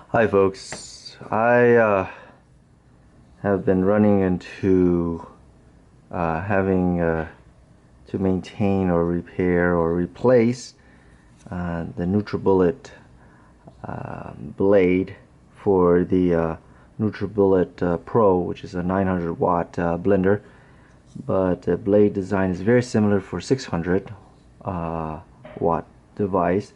Hi folks, I have been running into having to maintain or repair or replace the Nutribullet blade for the Nutribullet Pro, which is a 900 watt blender, but the blade design is very similar for 600 watt device.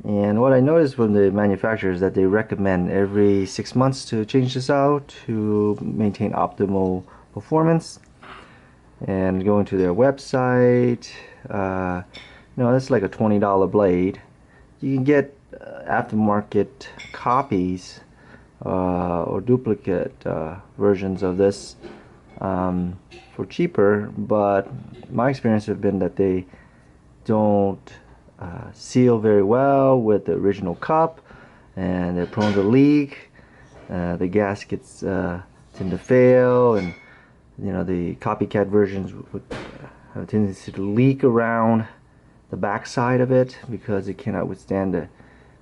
And what I noticed from the manufacturers is that they recommend every 6 months to change this out to maintain optimal performance. And going to their website, that's like a $20 blade. You can get aftermarket copies or duplicate versions of this for cheaper, but my experience has been that they don't seal very well with the original cup, and they're prone to leak. The gaskets tend to fail, and the copycat versions would have a tendency to leak around the back side of it because it cannot withstand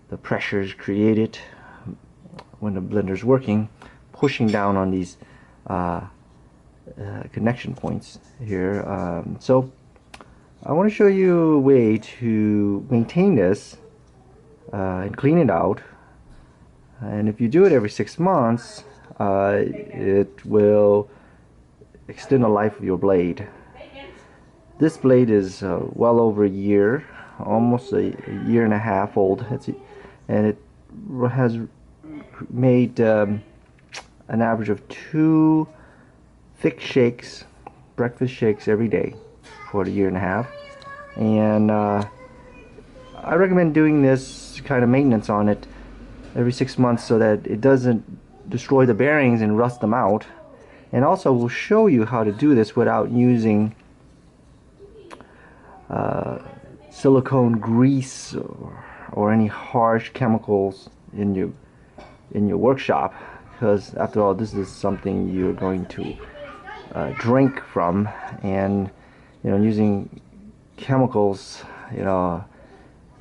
the pressures created when the blender's working, pushing down on these connection points here. So I want to show you a way to maintain this and clean it out. And if you do it every 6 months, it will extend the life of your blade. This blade is well over a year, almost a year and a half old, and it has made an average of 2 thick shakes, breakfast shakes every day for a year and a half. And I recommend doing this kind of maintenance on it every 6 months so that it doesn't destroy the bearings and rust them out. And also we'll show you how to do this without using silicone grease or any harsh chemicals in your workshop, because after all, this is something you're going to drink from, and using chemicals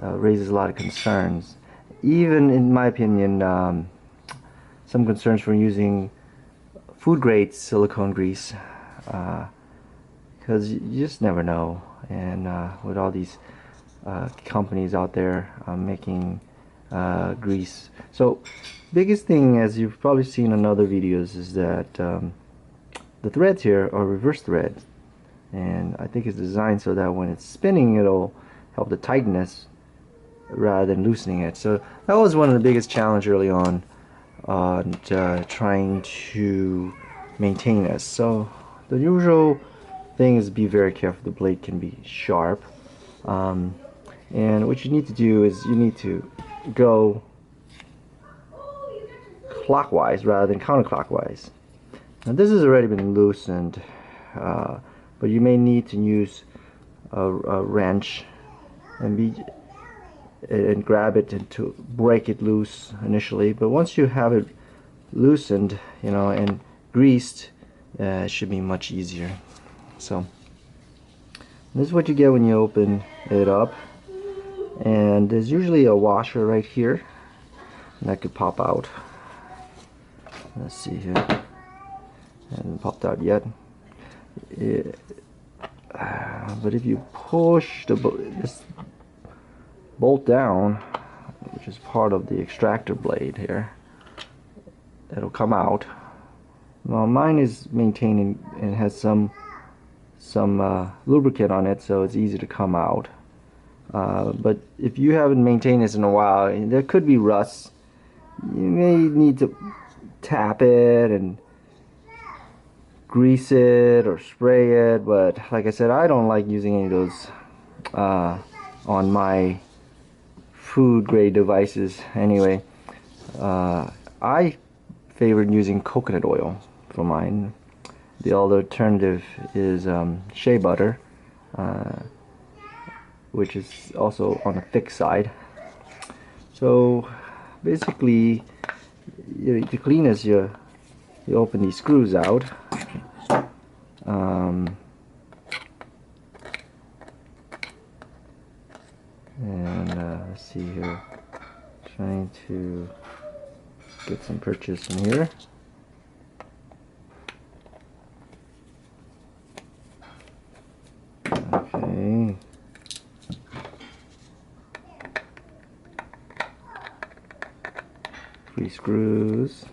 raises a lot of concerns. Even in my opinion, some concerns for using food grade silicone grease, because you just never know. And with all these companies out there making grease, so biggest thing, as you've probably seen in other videos, is that the threads here are reverse threads, and I think it's designed so that when it's spinning, it'll help the tightness rather than loosening it. So that was one of the biggest challenges early on trying to maintain this. So the usual thing is be very careful. The blade can be sharp, and what you need to do is you need to go clockwise rather than counterclockwise. Now this has already been loosened, but you may need to use a wrench and grab it and to break it loose initially. But once you have it loosened, and greased, it should be much easier. So this is what you get when you open it up, and there's usually a washer right here that could pop out. Let's see here. Hasn't popped out yet. But if you push this bolt down, which is part of the extractor blade here, it'll come out. Well, mine is maintaining and has some lubricant on it, so it's easy to come out. But if you haven't maintained this in a while, there could be rust. You may need to tap it and grease it or spray it, but like I said, I don't like using any of those on my food grade devices anyway. I favored using coconut oil for mine. The alternative is shea butter, which is also on the thick side. So basically, to clean this, you open these screws out, and let's see here, trying to get some purchase in here. Okay. 3 screws.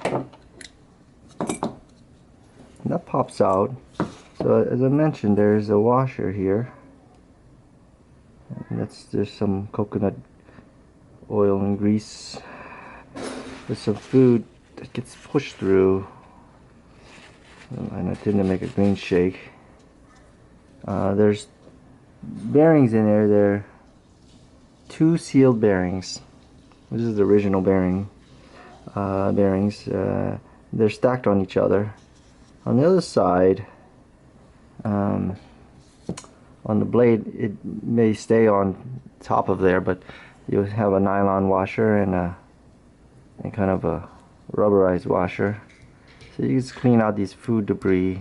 And that pops out. So as I mentioned, there's a washer here. And there's some coconut oil and grease. There's some food that gets pushed through. And I tend to make a green shake. There's bearings in there. They're 2 sealed bearings. This is the original bearings. They're stacked on each other. On the other side, on the blade, it may stay on top of there, but you'll have a nylon washer and kind of a rubberized washer. So you just clean out these food debris.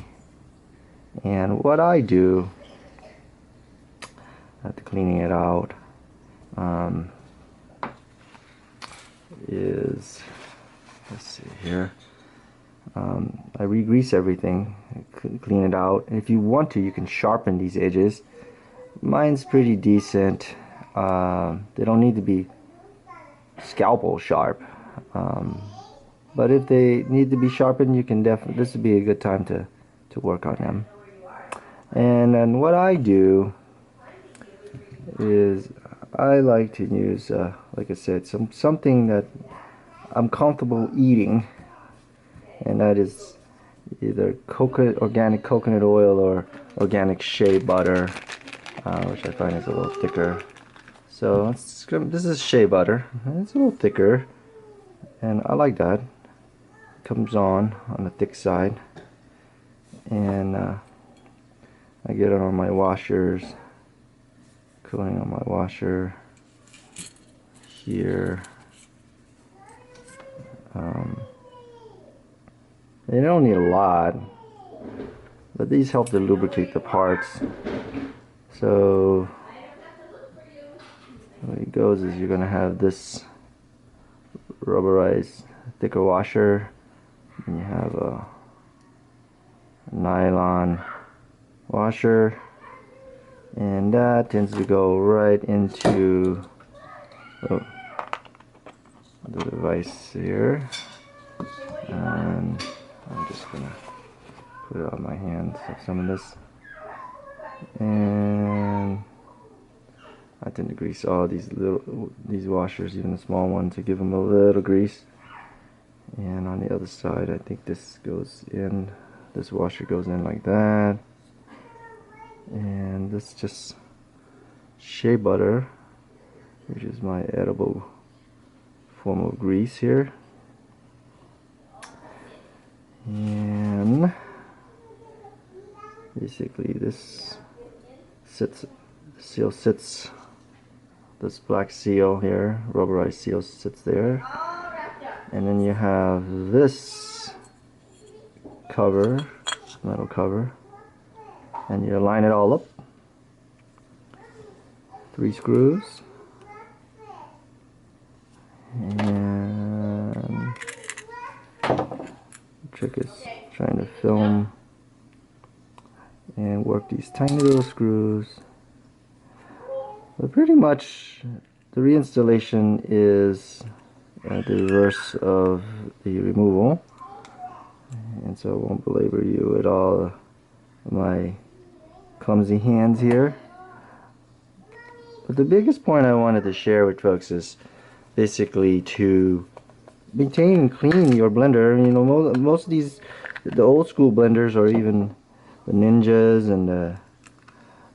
And what I do after cleaning it out is, let's see here, I re-grease everything, clean it out. And if you want to, you can sharpen these edges. Mine's pretty decent. They don't need to be scalpel sharp, but if they need to be sharpened, you can definitely, this would be a good time to work on them. And then what I do is I like to use, like I said, something that I'm comfortable eating, and that is either organic coconut oil or organic shea butter, which I find is a little thicker. So this is shea butter. It's a little thicker, and I like that. It comes on the thick side, and I get it on my washers. Coating on my washer here. They don't need a lot, but these help to lubricate the parts. So the way it goes is you're going to have this rubberized thicker washer, and you have a nylon washer, and that tends to go right into the device here. And I'm just gonna put it on my hands, some of this, and I tend to grease all these washers, even the small ones, to give them a little grease. And on the other side, I think this goes in, this washer goes in like that. And this is just shea butter, which is my edible form of grease here. And basically this seal sits, this black seal here, rubberized seal sits there. And then you have this cover, metal cover, and you line it all up. 3 screws. And the trick is trying to film and work these tiny little screws. But pretty much the reinstallation is the reverse of the removal, and so I won't belabor you at all my clumsy hands here. But the biggest point I wanted to share with folks is basically to maintain and clean your blender. You know, most of these, the old school blenders, or even the Ninjas and the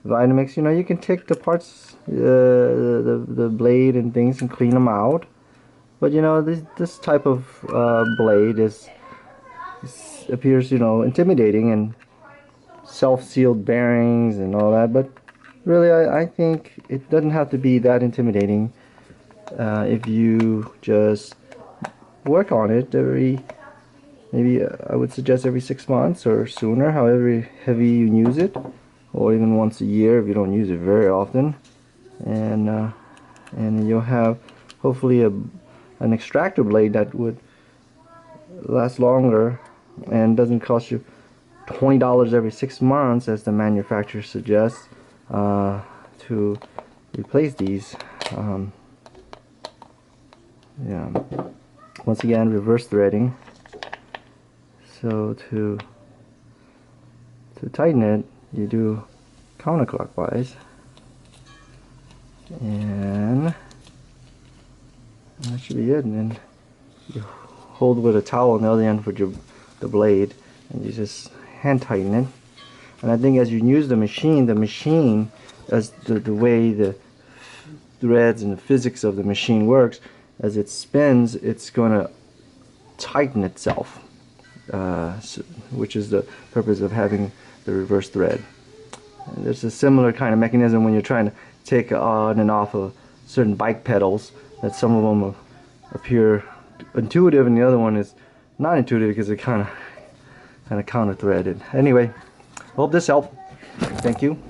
Vitamix, you know, you can take the parts, the blade and things, and clean them out. But you know, this type of blade appears, you know, intimidating, and self-sealed bearings and all that. But really, I think it doesn't have to be that intimidating if you just work on it maybe I would suggest every 6 months or sooner, however heavy you use it, or even once a year if you don't use it very often. And you'll have hopefully an extractor blade that would last longer and doesn't cost you $20 every 6 months as the manufacturer suggests to replace these. Yeah. Once again, reverse threading. So to tighten it, you do counterclockwise, and that should be it. And then you hold with a towel on the other end for the blade, and you just hand tighten it. And I think as you use the machine, as the way the threads and the physics of the machine works, as it spins, it's going to tighten itself, which is the purpose of having the reverse thread. And there's a similar kind of mechanism when you're trying to take on and off of certain bike pedals, that some of them appear intuitive and the other one is not intuitive because it kind of counter threaded. Anyway, hope this helped. Thank you.